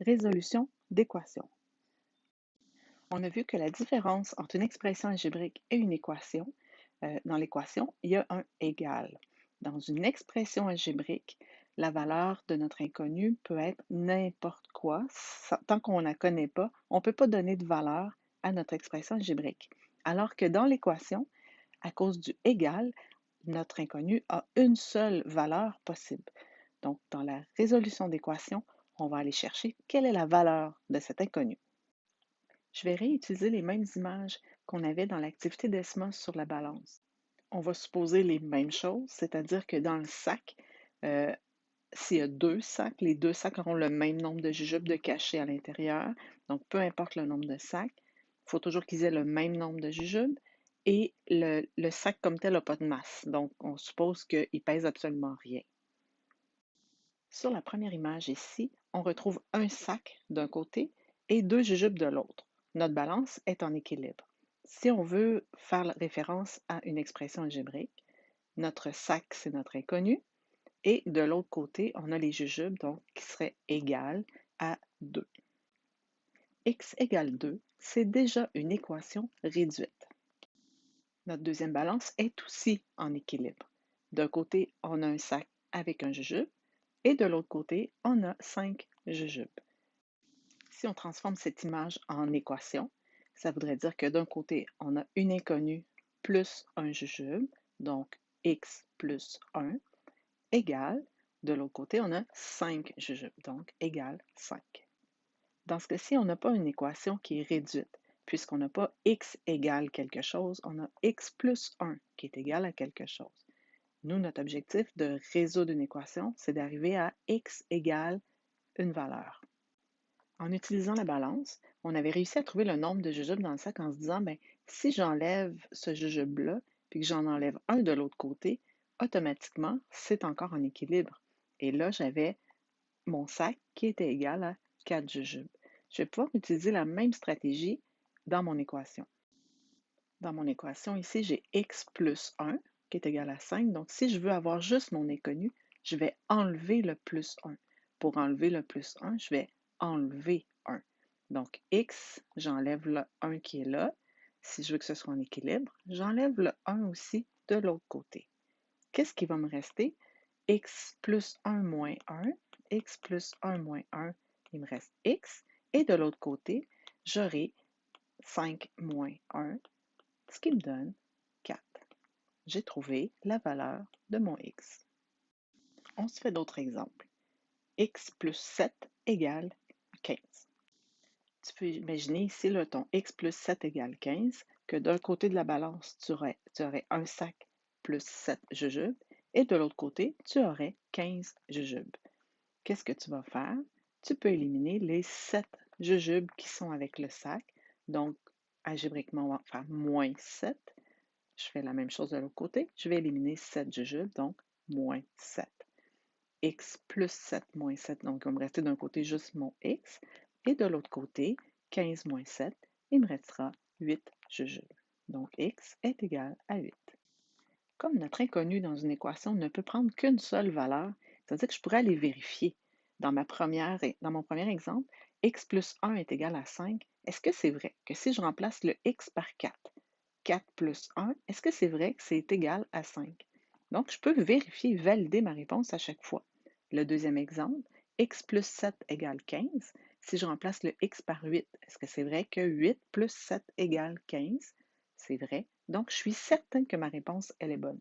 Résolution d'équation. On a vu que la différence entre une expression algébrique et une équation, dans l'équation, il y a un égal. Dans une expression algébrique, la valeur de notre inconnu peut être n'importe quoi. Tant qu'on ne la connaît pas, on ne peut pas donner de valeur à notre expression algébrique. Alors que dans l'équation, à cause du égal, notre inconnu a une seule valeur possible. Donc, dans la résolution d'équation, on va aller chercher quelle est la valeur de cet inconnu. Je vais réutiliser les mêmes images qu'on avait dans l'activité d'ESMA sur la balance. On va supposer les mêmes choses, c'est-à-dire que dans le sac, euh, s'il y a deux sacs, les deux sacs auront le même nombre de jujubes de cachés à l'intérieur. Donc, peu importe le nombre de sacs, il faut toujours qu'ils aient le même nombre de jujubes. Et le sac comme tel n'a pas de masse. Donc, on suppose qu'il pèse absolument rien. Sur la première image ici, on retrouve un sac d'un côté et deux jujubes de l'autre. Notre balance est en équilibre. Si on veut faire référence à une expression algébrique, notre sac, c'est notre inconnu, et de l'autre côté, on a les jujubes donc, qui seraient égales à 2. X égale 2, c'est déjà une équation réduite. Notre deuxième balance est aussi en équilibre. D'un côté, on a un sac avec un jujube, et de l'autre côté, on a 5 jujubes. Si on transforme cette image en équation, ça voudrait dire que d'un côté, on a une inconnue plus un jujube, donc x plus 1, égale, de l'autre côté, on a 5 jujubes, donc égale 5. Dans ce cas-ci, on n'a pas une équation qui est réduite, puisqu'on n'a pas x égale quelque chose, on a x plus 1 qui est égal à quelque chose. Nous, notre objectif de résoudre une équation, c'est d'arriver à x égale une valeur. En utilisant la balance, on avait réussi à trouver le nombre de jujubes dans le sac en se disant, ben, si j'enlève ce jujube-là, puis que j'en enlève un de l'autre côté, automatiquement, c'est encore en équilibre. Et là, j'avais mon sac qui était égal à 4 jujubes. Je vais pouvoir utiliser la même stratégie dans mon équation. Dans mon équation, ici, j'ai x plus 1 qui est égal à 5. Donc, si je veux avoir juste mon inconnu, je vais enlever le plus 1. Pour enlever le plus 1, je vais enlever 1. Donc, x, j'enlève le 1 qui est là. Si je veux que ce soit en équilibre, j'enlève le 1 aussi de l'autre côté. Qu'est-ce qui va me rester? X plus 1 moins 1. X plus 1 moins 1, il me reste x. Et de l'autre côté, j'aurai 5 moins 1, ce qui me donne 4. J'ai trouvé la valeur de mon x. On se fait d'autres exemples. X plus 7 égale 15. Tu peux imaginer ici là, ton x plus 7 égale 15, que d'un côté de la balance, tu aurais un sac plus 7 jujubes, et de l'autre côté, tu aurais 15 jujubes. Qu'est-ce que tu vas faire? Tu peux éliminer les 7 jujubes qui sont avec le sac. Donc, algébriquement, on va faire moins 7. Je fais la même chose de l'autre côté. Je vais éliminer 7 jujubes, donc moins 7. X plus 7 moins 7, donc il va me rester d'un côté juste mon X. Et de l'autre côté, 15 moins 7, il me restera 8 jujubes. Donc X est égal à 8. Comme notre inconnu dans une équation ne peut prendre qu'une seule valeur, ça veut dire que je pourrais aller vérifier. Dans mon premier exemple, x plus 1 est égal à 5. Est-ce que c'est vrai que si je remplace le x par 4, 4 plus 1, est-ce que c'est vrai que c'est égal à 5? Donc, je peux vérifier et valider ma réponse à chaque fois. Le deuxième exemple, x plus 7 égale 15. Si je remplace le x par 8, est-ce que c'est vrai que 8 plus 7 égale 15? C'est vrai. Donc, je suis certain que ma réponse, elle est bonne.